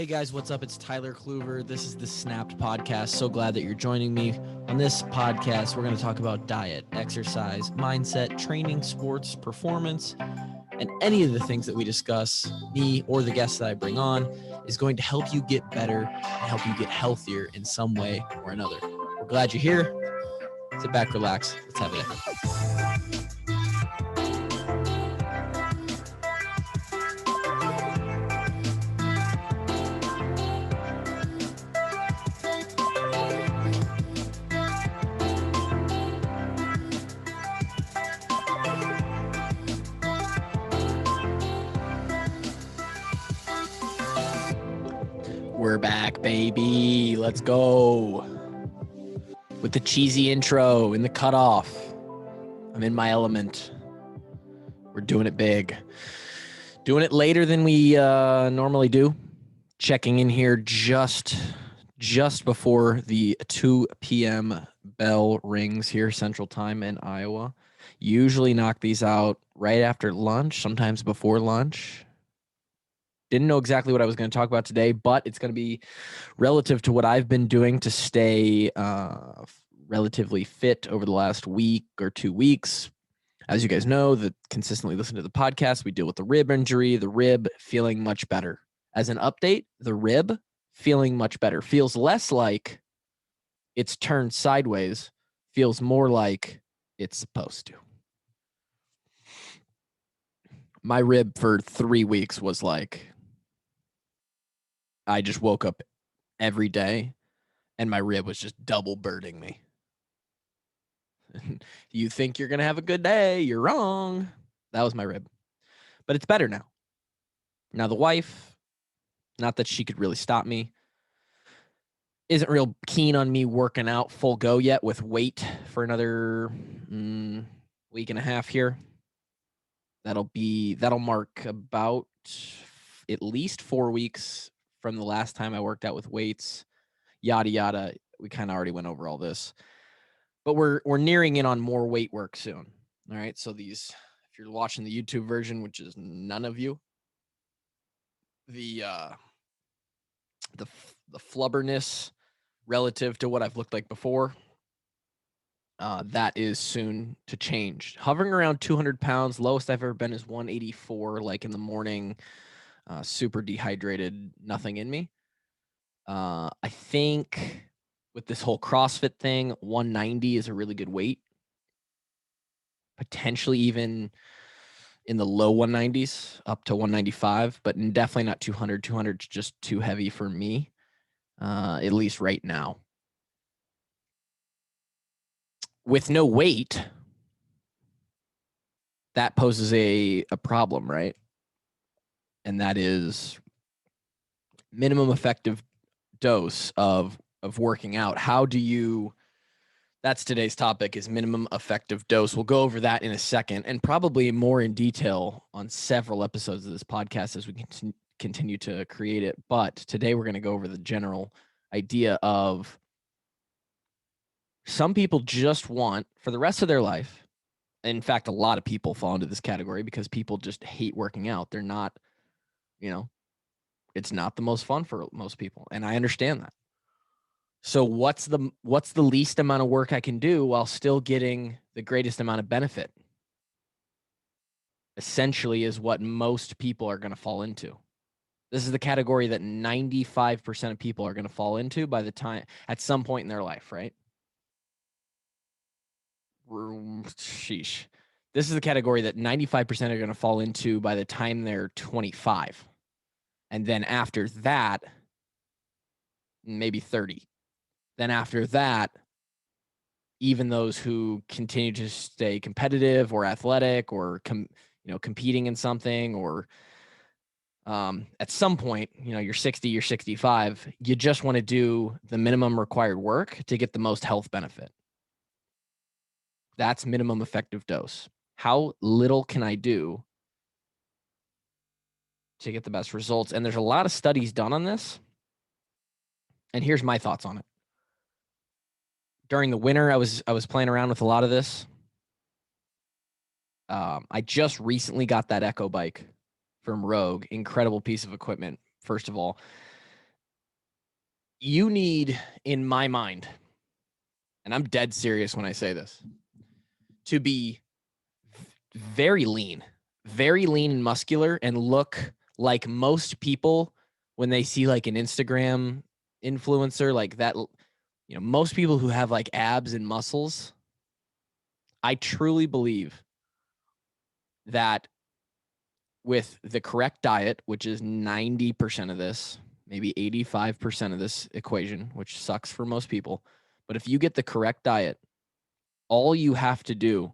Hey guys, what's up? It's Tyler Kluver. This is the Snapped Podcast. So glad that you're joining me. On this podcast, we're going to talk about diet, exercise, mindset, training, sports, performance, and any of the things that we discuss, me or the guests that I bring on, is going to help you get better and help you get healthier in some way or another. We're glad you're here. Sit back, relax. Let's have it. We're back, baby. Let's go. With the cheesy intro and the cutoff. I'm in my element. We're doing it big. Doing it later than we normally do. Checking in here just before the 2 p.m. bell rings here, Central Time in Iowa. Usually knock these out right after lunch, sometimes before lunch. Didn't know exactly what I was going to talk about today, but it's going to be relative to what I've been doing to stay relatively fit over the last week or 2 weeks. As you guys know, that consistently listen to the podcast, we deal with the rib injury, the rib feeling much better. As an update, the rib feeling much better. Feels less like it's turned sideways, feels more like it's supposed to. My rib for 3 weeks was like, I just woke up every day and my rib was just double birding me. You think you're going to have a good day. You're wrong. That was my rib. But it's better now. Now the wife, not that she could really stop me, isn't real keen on me working out full go yet with weight for another week and a half here. That'll mark about at least 4 weeks from the last time I worked out with weights. Yada yada. We kind of already went over all this, but we're nearing in on more weight work soon. All right. So if you're watching the YouTube version, which is none of you, the flubberness relative to what I've looked like before, that is soon to change. Hovering around 200 pounds, lowest I've ever been is 184, like in the morning, super dehydrated, nothing in me. I think with this whole CrossFit thing, 190 is a really good weight. Potentially even in the low 190s, up to 195, but definitely not 200. 200 is just too heavy for me, at least right now. With no weight, that poses a problem, right? And that is minimum effective dose of working out. How do you, that's today's topic, is minimum effective dose. We'll go over that in a second and probably more in detail on several episodes of this podcast as we continue to create it. But today we're going to go over the general idea of some people just want, for the rest of their life, in fact, a lot of people fall into this category because people just hate working out. They're not, it's not the most fun for most people. And I understand that. So what's the least amount of work I can do while still getting the greatest amount of benefit? Essentially is what most people are going to fall into. This is the category that 95% of people are going to fall into at some point in their life, right? Sheesh. This is the category that 95% are going to fall into by the time they're 25. And then after that, maybe 30. Then after that, even those who continue to stay competitive or athletic or competing in something, or at some point, you're 60, you're 65, you just want to do the minimum required work to get the most health benefit. That's minimum effective dose. How little can I do to get the best results? And there's a lot of studies done on this. And here's my thoughts on it. During the winter, I was playing around with a lot of this. I just recently got that Echo bike from Rogue. Incredible piece of equipment, first of all. You need, in my mind, and I'm dead serious when I say this, to be very lean and muscular and look like most people when they see like an Instagram influencer like that. You know, most people who have like abs and muscles, I truly believe that with the correct diet, which is 90% of this, maybe 85% of this equation, which sucks for most people. But if you get the correct diet, all you have to do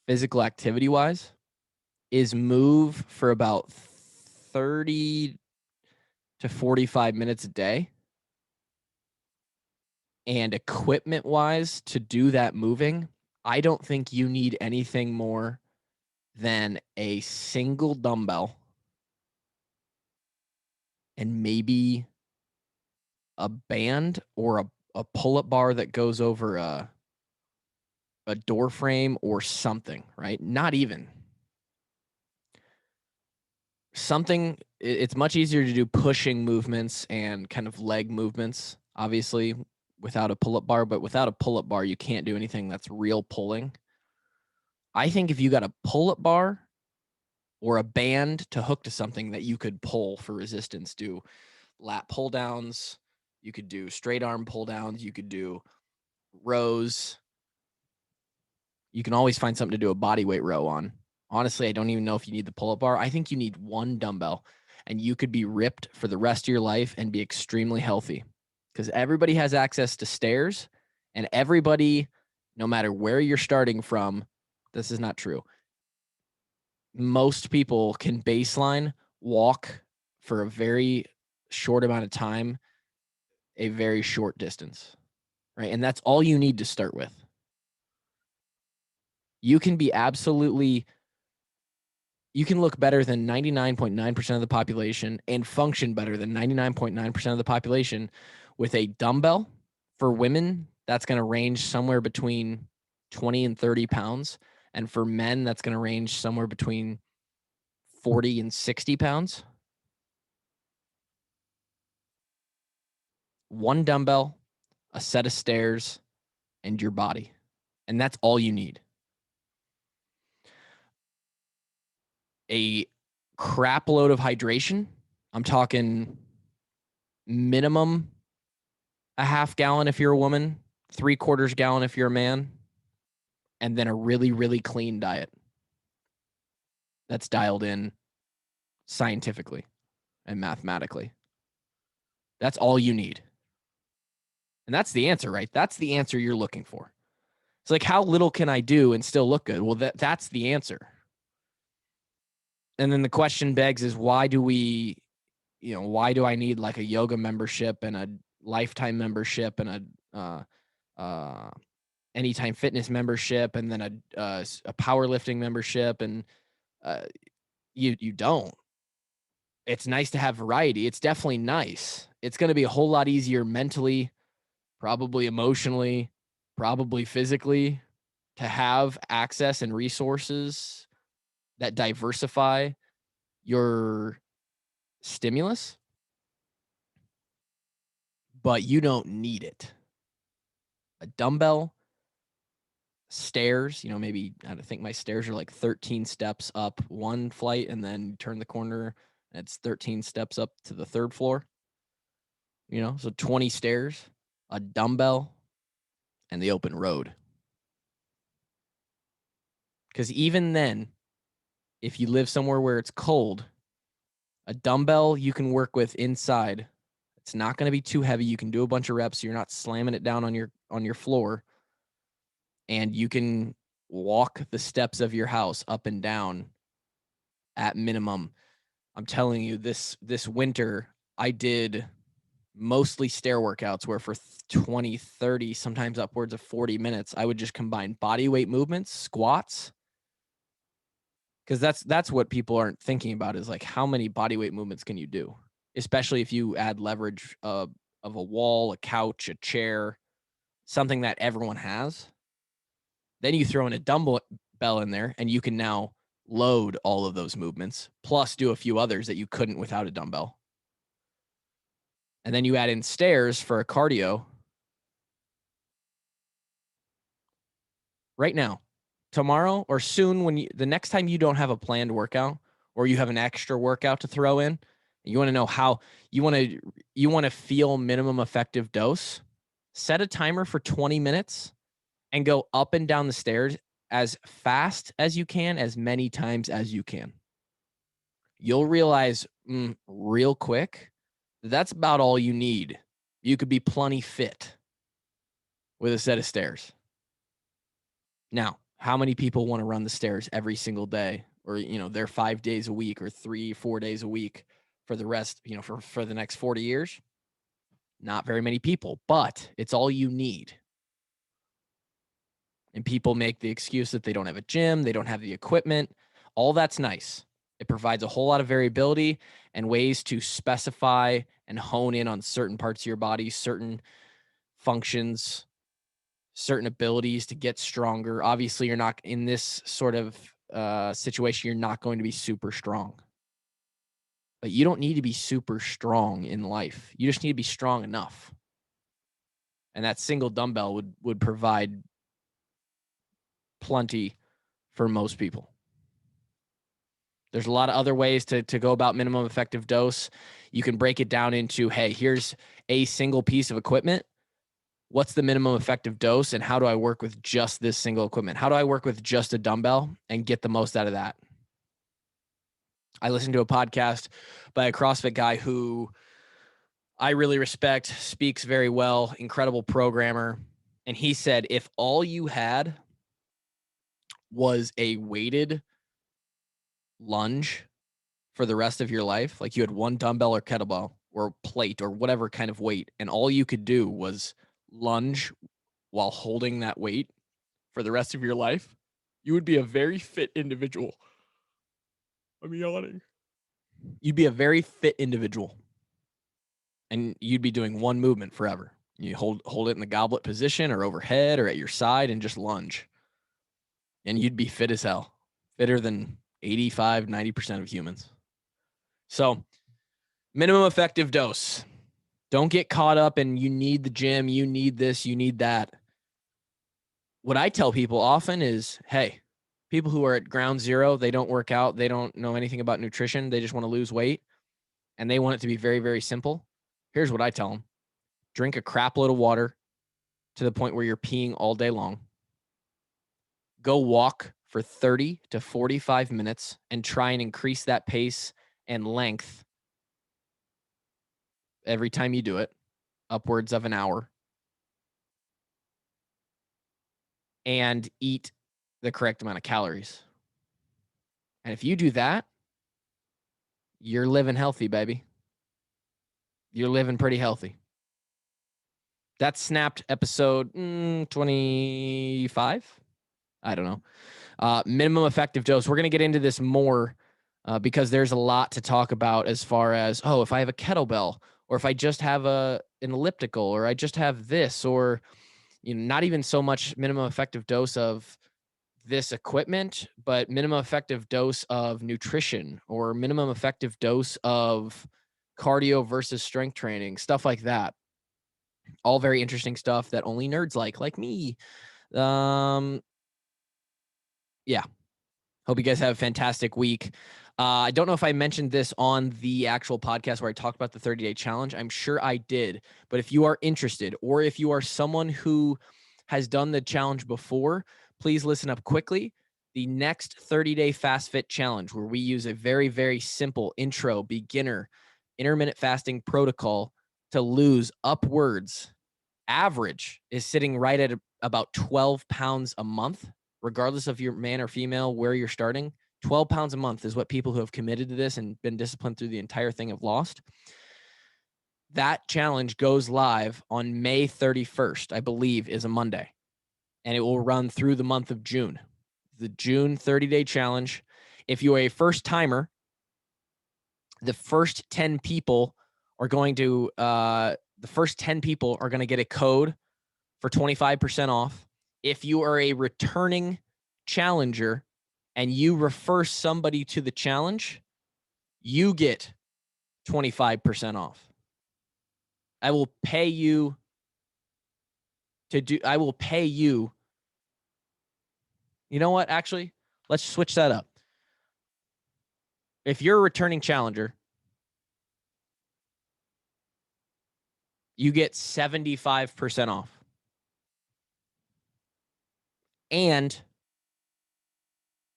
physical activity wise is move for about 30 to 45 minutes a day. And equipment wise, to do that moving, I don't think you need anything more than a single dumbbell and maybe a band or a pull-up bar that goes over a door frame or something, right? Not even. Something, it's much easier to do pushing movements and kind of leg movements, obviously, without a pull-up bar, but without a pull-up bar, you can't do anything that's real pulling. I think if you got a pull-up bar or a band to hook to something that you could pull for resistance, do lat pull downs, you could do straight arm pull downs, you could do rows. You can always find something to do a body weight row on. Honestly, I don't even know if you need the pull-up bar. I think you need one dumbbell and you could be ripped for the rest of your life and be extremely healthy because everybody has access to stairs and everybody, no matter where you're starting from, this is not true. Most people can baseline walk for a very short amount of time, a very short distance, right? And that's all you need to start with. You can be absolutely, you can look better than 99.9% of the population and function better than 99.9% of the population with a dumbbell. For women, that's going to range somewhere between 20 and 30 pounds. And for men, that's going to range somewhere between 40 and 60 pounds. One dumbbell, a set of stairs, and your body. And that's all you need. A crap load of hydration. I'm talking minimum a half gallon if you're a woman, 3/4 gallon if you're a man, and then a really, really clean diet that's dialed in scientifically and mathematically. That's all you need. And that's the answer, right? That's the answer you're looking for. It's like, how little can I do and still look good? Well, that's the answer. And then the question begs is why do I need like a yoga membership and a lifetime membership and a Anytime Fitness membership and then a powerlifting membership, and you don't. It's nice to have variety. It's definitely nice. It's going to be a whole lot easier mentally, probably emotionally, probably physically, to have access and resources that diversify your stimulus, but you don't need it. A dumbbell, stairs, maybe I think my stairs are like 13 steps up one flight and then turn the corner and it's 13 steps up to the third floor. So 20 stairs, a dumbbell, and the open road. Because even then, if you live somewhere where it's cold, a dumbbell you can work with inside. It's not going to be too heavy. You can do a bunch of reps. So you're not slamming it down on your floor. And you can walk the steps of your house up and down at minimum. I'm telling you, this winter, I did mostly stair workouts where for 20, 30, sometimes upwards of 40 minutes, I would just combine body weight movements, squats. Because that's what people aren't thinking about is like how many body weight movements can you do, especially if you add leverage of a wall, a couch, a chair, something that everyone has. Then you throw in a dumbbell in there and you can now load all of those movements, plus do a few others that you couldn't without a dumbbell. and then you add in stairs for a cardio, right now, tomorrow or soon, when the next time you don't have a planned workout or you have an extra workout to throw in, you want to know how you want to feel minimum effective dose, set a timer for 20 minutes and go up and down the stairs as fast as you can, as many times as you can. You'll realize real quick that's about all you need. You could be plenty fit with a set of stairs. Now, how many people want to run the stairs every single day, or they're 5 days a week or 3-4 days a week for the rest, for the next 40 years? Not very many people, but it's all you need. And people make the excuse that they don't have a gym, they don't have the equipment. All that's nice. It provides a whole lot of variability and ways to specify and hone in on certain parts of your body, certain functions, certain abilities to get stronger. Obviously, you're not in this sort of situation, you're not going to be super strong. But you don't need to be super strong in life. You just need to be strong enough. And that single dumbbell would provide plenty for most people. There's a lot of other ways to go about minimum effective dose. You can break it down into, hey, here's a single piece of equipment. What's the minimum effective dose, and how do I work with just this single equipment? How do I work with just a dumbbell and get the most out of that? I listened to a podcast by a CrossFit guy who I really respect, speaks very well, incredible programmer. And he said, if all you had was a weighted lunge for the rest of your life, like you had one dumbbell or kettlebell or plate or whatever kind of weight, and all you could do was lunge while holding that weight for the rest of your life, you would be a very fit individual. I'm yawning. You'd be a very fit individual, and you'd be doing one movement forever. You hold it in the goblet position or overhead or at your side and just lunge. And you'd be fit as hell, fitter than 85, 90% of humans. So minimum effective dose. Don't get caught up in you need the gym, you need this, you need that. What I tell people often is, hey, people who are at ground zero, they don't work out, they don't know anything about nutrition, they just want to lose weight, and they want it to be very, very simple. Here's what I tell them. Drink a crap load of water to the point where you're peeing all day long. Go walk for 30 to 45 minutes and try and increase that pace and length every time you do it, upwards of an hour. And eat the correct amount of calories. And if you do that, you're living healthy, baby. You're living pretty healthy. That's Snapped episode 25. I don't know. Minimum effective dose. We're going to get into this more because there's a lot to talk about as far as, if I have a kettlebell, or if I just have an elliptical, or I just have this, or not even so much minimum effective dose of this equipment, but minimum effective dose of nutrition, or minimum effective dose of cardio versus strength training, stuff like that. All very interesting stuff that only nerds like me. Yeah. Hope you guys have a fantastic week. I don't know if I mentioned this on the actual podcast where I talked about the 30-day challenge. I'm sure I did. But if you are interested, or if you are someone who has done the challenge before, please listen up quickly. The next 30-day Fast Fit challenge, where we use a very, very simple intro, beginner, intermittent fasting protocol to lose upwards. Average is sitting right at about 12 pounds a month, regardless of your man or female, where you're starting. 12 pounds a month is what people who have committed to this and been disciplined through the entire thing have lost. That challenge goes live on May 31st, I believe, is a Monday, and it will run through the month of June. The June 30-day challenge. If you are a first timer, the first 10 people are going to get a code for 25% off. If you are a returning challenger and you refer somebody to the challenge, you get 25% off. I will pay you I will pay you. You know what? Actually, let's switch that up. If you're a returning challenger, you get 75% off. And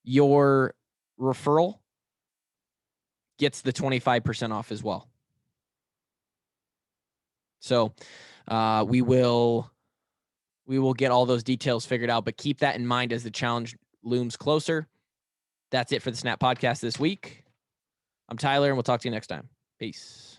your referral gets the 25% off as well. So we will get all those details figured out, but keep that in mind as the challenge looms closer. That's it for the Snap Podcast this week. I'm Tyler, and we'll talk to you next time. Peace.